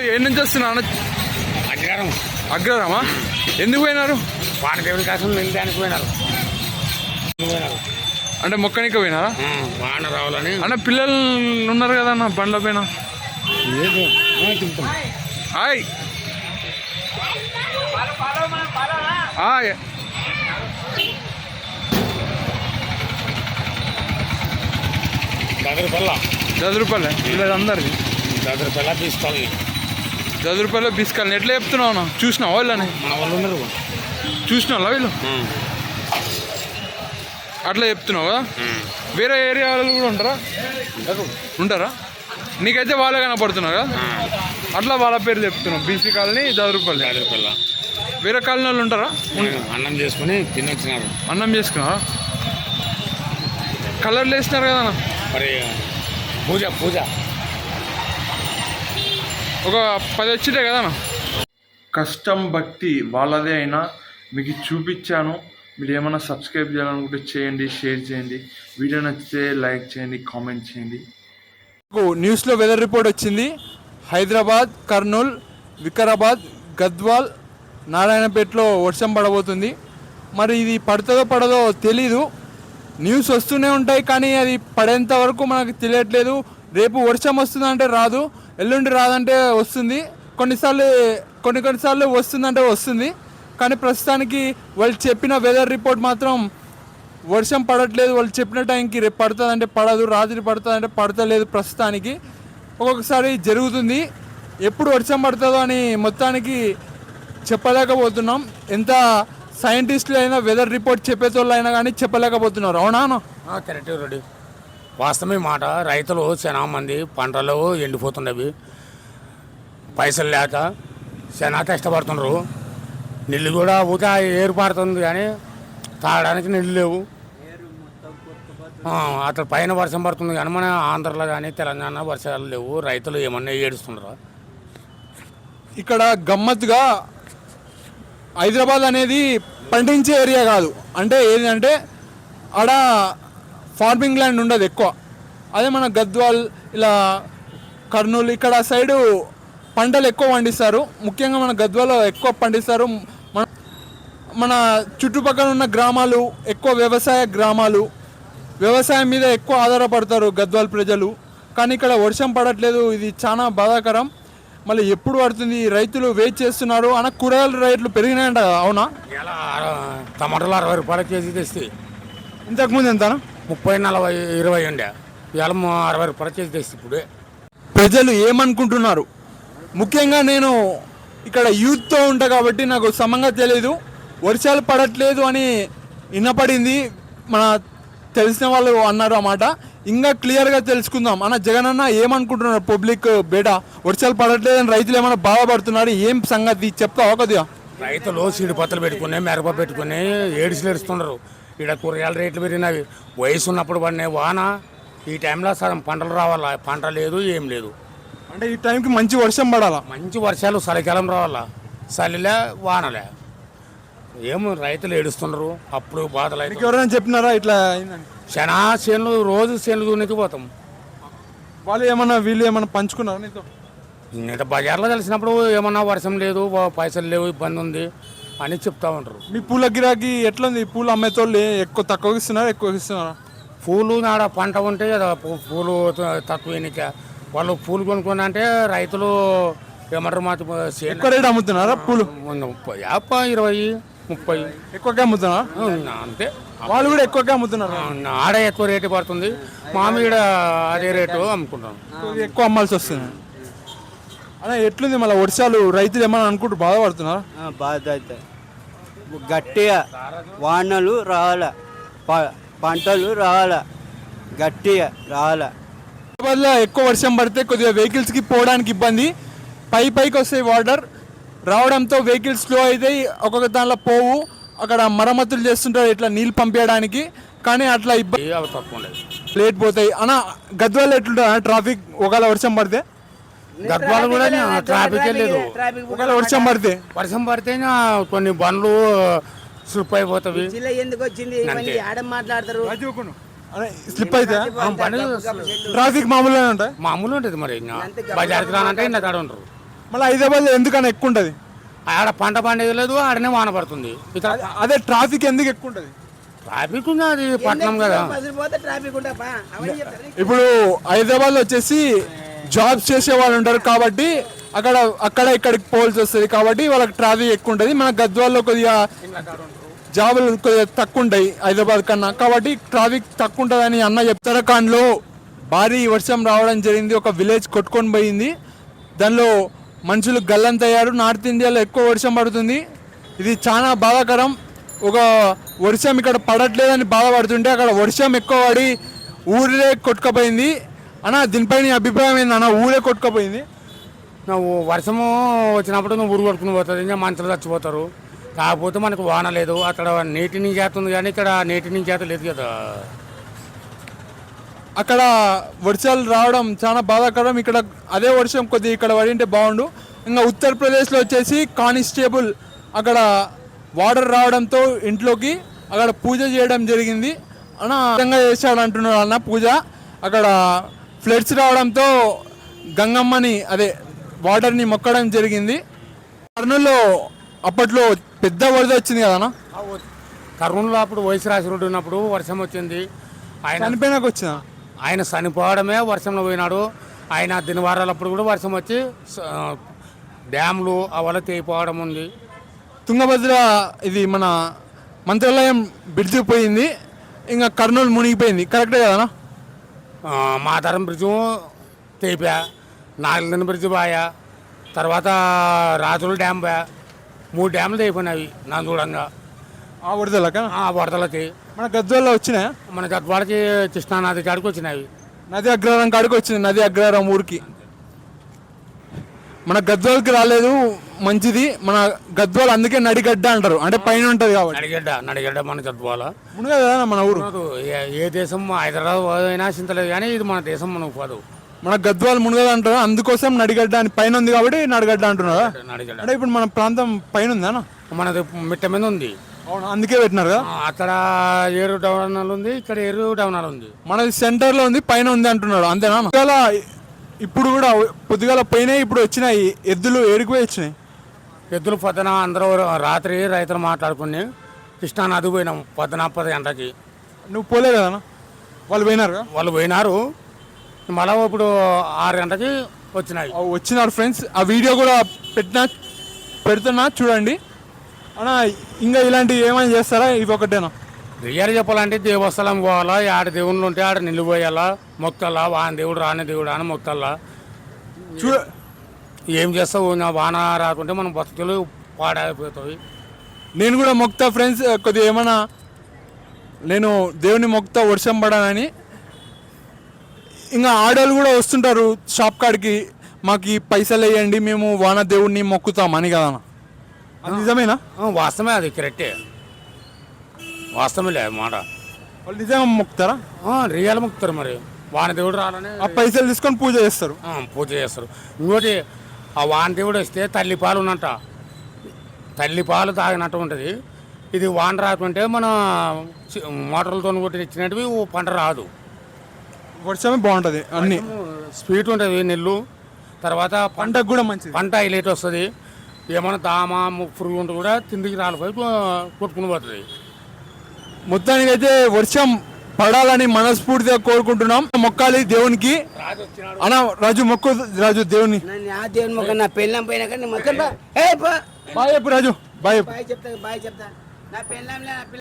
ఏ నుంచి వస్తున్నా అగ్రహారం. అగ్రహారమా? ఎందుకు పోయినారు? వానదేవుడి కోసం నిలడానికి పోయినారు. అంటే మొక్కనికి పోయినారా? వాన రావాలని. అన్న పిల్లలు ఉన్నారు కదా అన్న బండ్ల పైన. హాయ్ ₹10 పిల్లలు అందరికి ₹10 తీసుకోవాలి. ఎట్లా చెప్తున్నావు అన్న? చూసినావా వాళ్ళని? మన వాళ్ళు ఉన్నారు. చూసినావా వీళ్ళు? అట్లా చెప్తున్నావు కదా. వేరే ఏరియా వాళ్ళు కూడా ఉంటారా? నీకైతే వాళ్ళే కనపడుతున్నారు కదా. అట్లా వాళ్ళ పేరు చెప్తున్నావు. BC colony ₹10. వేరే కాలనీ వాళ్ళు ఉంటారా? అన్నం చేసుకుని తినొచ్చినారు. అన్నం చేసుకున్నారా? కలర్లు వేసినారు కదా మరి పూజ ఒక 10 వచ్చిందే కదా. కష్టం భక్తి వాళ్ళదే అయినా మీకు చూపించాను. మీరు ఏమైనా సబ్స్క్రైబ్ చేయాలనుకుంటే చేయండి, షేర్ చేయండి. వీడియో నచ్చితే లైక్ చేయండి, కామెంట్ చేయండి. న్యూస్లో వెదర్ రిపోర్ట్ వచ్చింది. హైదరాబాద్, కర్నూలు, వికారాబాద్, గద్వాల్, నారాయణపేటలో వర్షం పడబోతుంది. మరి ఇది పడుతుందో పడదో తెలీదు. న్యూస్ వస్తూనే ఉంటాయి కానీ అది పడేంత వరకు మనకు తెలియట్లేదు. రేపు వర్షం వస్తుందంటే రాదు, ఎల్లుండి రాదంటే వస్తుంది. కొన్నిసార్లు వస్తుందంటే వస్తుంది. కానీ ప్రస్తుతానికి వాళ్ళు చెప్పిన వెదర్ రిపోర్ట్ మాత్రం వర్షం పడట్లేదు. వాళ్ళు చెప్పిన టైంకి రేపు పడుతుందంటే పడదు, రాత్రి పడుతుందంటే పడతలేదు. ప్రస్తుతానికి ఒక్కొక్కసారి జరుగుతుంది. ఎప్పుడు వర్షం పడుతుందో అని మొత్తానికి చెప్పలేకపోతున్నాం. ఎంత సైంటిస్టులు అయినా వెదర్ రిపోర్ట్ చెప్పేతోళ్ళు అయినా కానీ చెప్పలేకపోతున్నారు. అవునా? Correct ready. వాస్తవమే మాట. రైతులు చాలా మంది పంటలు ఎండిపోతున్నవి, పైసలు లేక చాలా కష్టపడుతున్నారు. నీళ్ళు కూడా ఊక ఏర్పడుతుంది కానీ తాగడానికి నీళ్ళు లేవు. అట్లా పైన వర్షం పడుతుంది కానీ మన ఆంధ్రలో కానీ తెలంగాణ వర్షాలు లేవు. రైతులు ఏమన్నా ఏడుస్తున్నారు. ఇక్కడ గమ్మత్తుగా హైదరాబాద్ అనేది పండించే ఏరియా కాదు. అంటే ఏంటంటే ఆడ ఫార్మింగ్ ల్యాండ్ ఉండదు ఎక్కువ. అదే మన గద్వాల్, ఇలా కర్నూలు ఇక్కడ సైడు పంటలు ఎక్కువ పండిస్తారు. ముఖ్యంగా మన గద్వాలో ఎక్కువ పండిస్తారు. మన చుట్టుపక్కల ఉన్న గ్రామాలు ఎక్కువ వ్యవసాయ గ్రామాలు, వ్యవసాయం మీద ఎక్కువ ఆధారపడతారు గద్వాల్ ప్రజలు. కానీ ఇక్కడ వర్షం పడట్లేదు. ఇది చాలా బాధాకరం. మళ్ళీ ఎప్పుడు పడుతుంది? రైతులు వెయిట్ చేస్తున్నారు. అన్న కూరగాయల రేట్లు పెరిగినాయంట కదా. అవునా? టమాటాలు ₹60 కేజీ తెస్తే ఇంతకుముందు ఎంత? 30, 40, 20 ఉండే. ఇవాళ ₹60 కేజీ తెస్తే. ఇప్పుడే ప్రజలు ఏమనుకుంటున్నారు? ముఖ్యంగా నేను ఇక్కడ యూత్తో ఉంటా కాబట్టి నాకు సమంగా తెలీదు. వర్షాలు పడట్లేదు అని వినపడింది, మన తెలిసిన వాళ్ళు అన్నారు అన్నమాట. ఇంకా క్లియర్గా తెలుసుకుందాం. అన్న జగన్ అన్న ఏమనుకుంటున్నారు? పబ్లిక్ బేట వర్షాలు పడట్లేదని రైతులు ఏమైనా బాధపడుతున్నారు? ఏం సంగతి చెప్తావా కొద్దిగా? రైతులు సీడిపత్తులు పెట్టుకుని మిరప పెట్టుకుని ఏడుస్తున్నారు. ఇక్కడ కూరగాయల రేట్లు పెరిగినవి. వయసు ఉన్నప్పుడు పడినాయి వాన. ఈ టైంలో సగం పంటలు రావాలా, పంట లేదు, ఏం లేదు. అంటే ఈ టైంకి మంచి వర్షం పడాలా, మంచి వర్షాలు చలికాలం రావాలా. చలిలే వానలే. ఏమో రైతులు ఏడుస్తున్నారు. అప్పుడు బాధలు అయితే ఎవరైనా చెప్పినారా ఇట్లా? చాలా చేనులు రోజు చేనులు దున్నికి పోతాం. వాళ్ళు ఏమన్నా వీళ్ళు ఏమన్నా పంచుకున్నారా నీతో? ఇంత బజార్లో తెలిసినప్పుడు ఏమన్నా వర్షం లేదు, పైసలు లేవు, ఇబ్బంది ఉంది అని చెప్తా ఉంటారు. మీ పూల గిరాకీ ఎట్లా ఉంది? పూలు అమ్మేతోళ్ళు ఎక్కువ తక్కువ ఇస్తున్నారా, ఎక్కువ ఇస్తున్నారా? పూలు నాడ పంట ఉంటే పూలు తక్కువ. వాళ్ళు పూలు కొనుక్కొని అంటే రైతులు ఏమంటారు, మా ఎక్కువ రేట్ అమ్ముతున్నారా పూలు? 50, 20, 30 ఎక్కువగా అమ్ముతున్నారా? అంతే. వాళ్ళు కూడా ఎక్కువగా అమ్ముతున్నారు. ఆడ ఎక్కువ రేటు పడుతుంది, మామిడ అదే రేటు అమ్ముకుంటాం. ఎక్కువ అమ్మాల్సి వస్తుంది. అలా ఎట్లుంది మళ్ళీ వర్షాలు? రైతులు ఏమన్నా అనుకుంటూ బాధపడుతున్నారా? బాధ అవుతాయి. గట్టిగా వానలు రావాల, పంటలు రావాల, గట్టిగా రావాల. హైదరాబాద్లో ఎక్కువ వర్షం పడితే కొద్దిగా వెహికల్స్కి పోవడానికి ఇబ్బంది. పైకి వస్తాయి వాటర్ రావడంతో వెహికల్స్ స్లో అవుతాయి. ఒక్కొక్క దానిలో పోవు. అక్కడ మరమ్మతులు చేస్తుంటారు ఇట్లా నీళ్ళు పంపించడానికి. కానీ అట్లా ఇబ్బంది లేట్ పోతాయి. అన్న గద్వాల ఎట్లుంటుంది ట్రాఫిక్ ఒకవేళ వర్షం పడితే? గద్వాల కూడా ట్రాఫిక్ లేదు. ఒకవేళ వర్షం పడితే కొన్ని బండ్లు స్లిప్ అయిపోతాయి. ఎందుకు వచ్చింది మాట్లాడతారు, స్లిప్ అయితే ట్రాఫిక్ మామూలుగానే ఉంటాయి. మామూలు ఉంటుంది. మరి బజార్కి రానంటే ఇంత కాడ ఉంటారు. మళ్ళీ హైదరాబాద్లో ఎందుకని ఎక్కువ ఉంటుంది? ఆడ పంట పండేది లేదు, ఆడనే వాన పడుతుంది. ఇక్కడ అదే ట్రాఫిక్ ఎందుకు ఎక్కువ ఉంటుంది? ట్రాఫిక్ ఉంది, అది పట్టణం కదా. పోతే ట్రాఫిక్ ఉంటా అవన్నీ చెప్తారు. ఇప్పుడు హైదరాబాద్లో వచ్చేసి జాబ్స్ చేసే వాళ్ళు ఉంటారు కాబట్టి అక్కడ ఇక్కడికి పోవాల్సి వస్తుంది కాబట్టి వాళ్ళకి ట్రాఫిక్ ఎక్కువ ఉంటుంది. మన గద్వాల్లో కొద్దిగా జాబులు కొద్దిగా తక్కువ ఉంటాయి హైదరాబాద్ కన్నా, కాబట్టి ట్రాఫిక్ తక్కువ ఉంటుందని అన్న చెప్తారు. ఉత్తరాఖండ్లో భారీ వర్షం రావడం జరిగింది, ఒక విలేజ్ కొట్టుకొని పోయింది, దానిలో మనుషులు గల్లంతయ్యారు. నార్త్ ఇండియాలో ఎక్కువ వర్షం పడుతుంది, ఇది చాలా బాధాకరం. ఒక వర్షం ఇక్కడ పడట్లేదని బాధపడుతుంటే అక్కడ వర్షం ఎక్కువ పడి ఊరే కొట్టుకపోయింది. అన్న దీనిపై నీ అభిప్రాయం ఏంది అన్న? ఊరే కొట్టుకపోయింది. నువ్వు వర్షము వచ్చినప్పుడు నువ్వు ఊరు కొట్టుకుని పోతుంది, ఇంకా మనుషులు చచ్చిపోతారు. కాకపోతే మనకు వాన లేదు, అక్కడ నీటి నుంచి చేస్తుంది కానీ ఇక్కడ నీటి నుంచి చేత లేదు కదా. అక్కడ వర్షాలు రావడం చాలా బాధాకరం. ఇక్కడ అదే వర్షం కొద్దిగా ఇక్కడ పడింటే బాగుండు. ఇంకా ఉత్తరప్రదేశ్లో వచ్చేసి కానిస్టేబుల్ అక్కడ వాటర్ రావడంతో ఇంట్లోకి అక్కడ పూజ చేయడం జరిగింది. అన్న విధంగా చేశాడు అంటున్నాడు అన్న పూజ. అక్కడ ఫ్లడ్స్ రావడంతో గంగమ్మని అదే వాటర్ని మొక్కడం జరిగింది. కర్నూలులో అప్పట్లో పెద్ద వరద వచ్చింది కదన్నా? కర్నూలులో అప్పుడు వయసు రాసిరెడ్డి ఉన్నప్పుడు వర్షం వచ్చింది. ఆయన చనిపోయినాక వచ్చిందా? ఆయన చనిపోవడమే వర్షంలో పోయినాడు. ఆయన దినవారాలప్పుడు కూడా వర్షం వచ్చి డ్యామ్లు అవల తెగిపోవడం ఉంది. తుంగభద్ర ఇది మన మంత్రాలయం బ్రిడ్జ్ పోయింది, ఇంకా కర్నూలు మునిగిపోయింది, కరెక్టే కదనా? మాతారం బ్రిడ్జు తెగిపా, నాగలిందన బ్రిడ్జ్ బాయా, తర్వాత రాజుల డ్యామ్ బా, 3 డ్యాములు తెగిపోయినాయి నా చూడంగా ఆ వరదలక ఆ వరదలకి. మన గద్వాల్లో వచ్చినాయా? మన గద్వాలకి కృష్ణానది కాడికి వచ్చినాయి. నది అగ్రహారం కాడికి వచ్చింది, నది అగ్రహారం ఊరికి. మన గద్వాలకి రాలేదు, మంచిది. మన గద్వాల అందుకే నడిగడ్డ అంటారు, అంటే పైన ఉంటుంది కాబట్టి. నడిగడ్డ మన గద్వాల మునుగా కదా మన ఊరు. ఏ దేశం హైదరాబాద్ అయినా చింతలేదు కానీ ఇది మన దేశం మనకు పోదు. మన గద్వాల మునుగద అంటారు, అందుకోసం నడిగడ్డ అని పైన ఉంది కాబట్టి నడిగడ్డ అంటున్నారా? నడిగడ్డ అంటే ఇప్పుడు మన ప్రాంతం పైన ఉందా? మనది మిట్ట మీద ఉంది. అవును, అందుకే పెట్టినారు కదా. అక్కడ 7 డౌనాలు ఉంది, ఇక్కడ 7 డౌనాలు ఉంది. మనది సెంటర్లో ఉంది, పైన ఉంది అంటున్నాడు, అంతేనా? ఇప్పుడు కూడా పొద్దుగాల పోయినాయి, ఇప్పుడు వచ్చినాయి ఎద్దులు ఏడికిపోయి వచ్చినాయి. ఎద్దులు పొద్దున అందరూ రాత్రి రైతులు మాట్లాడుకుని కృష్ణా నది పోయినాం పొద్దున 10 గంటలకి. నువ్వు పోలే కదా? వాళ్ళు పోయినారు కదా? వాళ్ళు పోయినారు, మళ్ళీ ఇప్పుడు 6 గంటలకి వచ్చినాయి. వచ్చినారు ఫ్రెండ్స్, ఆ వీడియో కూడా పెడుతున్నా చూడండి. అన్న ఇంకా ఇలాంటివి ఏమైనా చేస్తారా? ఇవి ఒకటేనా? రియల్ చెప్పాలంటే దేవస్థలం పోవాలా, ఆడ దేవుళ్ళు ఉంటే ఆడ నిలిపోయాలా, మొక్కల్లా వాన దేవుడు రాని దేవుడు అని మొక్కల్లా. ఏం చేస్తావు, నా వాన రాకుంటే మనం బతుకులు పాడైపోతాయి. నేను కూడా మొక్తా ఫ్రెండ్స్, కొద్దిగా ఏమన్నా నేను దేవుని మొక్తా వర్షం పడాలని. ఇంకా ఆడవాళ్ళు కూడా వస్తుంటారు షాప్ కాడికి, మాకు ఈ పైసలు వేయండి మేము వాన దేవుడిని మొక్కుతాం అని కదా. అది నిజమేనా? వాస్తవమే, అది కరెక్టే, వాస్తవమే లేదు మాట. వాళ్ళు నిజంగా మొక్కుతారా? రియల్ మొక్కుతారు. మరి వాన దేవుడు రాలని ఆ పైసలు తీసుకొని పూజ చేస్తారు. పూజ చేస్తారు. ఇంకోటి ఆ వాన దేవుడు వస్తే తల్లి పాలు ఉన్నట్ట, తల్లి పాలు తాగినట్టు ఉంటుంది. ఇది వాన రాకుంటే మన మోటార్లతో కొట్టి ఇచ్చినట్టువి పంట రాదు. వర్షమే బాగుంటుంది, అన్ని స్వీట్ ఉంటుంది నీళ్ళు, తర్వాత పంటకు కూడా మంచిది, పంట హైలైట్ వస్తుంది. ఏమైనా దామ పురుగు ఉంటే కూడా తిండికి రాలిపోయి కొట్టుకుని పోతుంది. మొత్తానికైతే వర్షం పడాలని మనస్ఫూర్తిగా కోరుకుంటున్నాం. మొక్కాలి దేవునికి. అన్న రాజు మొక్కు, రాజు దేవుని దేవుని మొక్క. నా పెళ్ళం పోయినాక మొత్తం బాయ్ చెప్పు రాజు, బాయ్ చెప్తా నా పెళ్ళం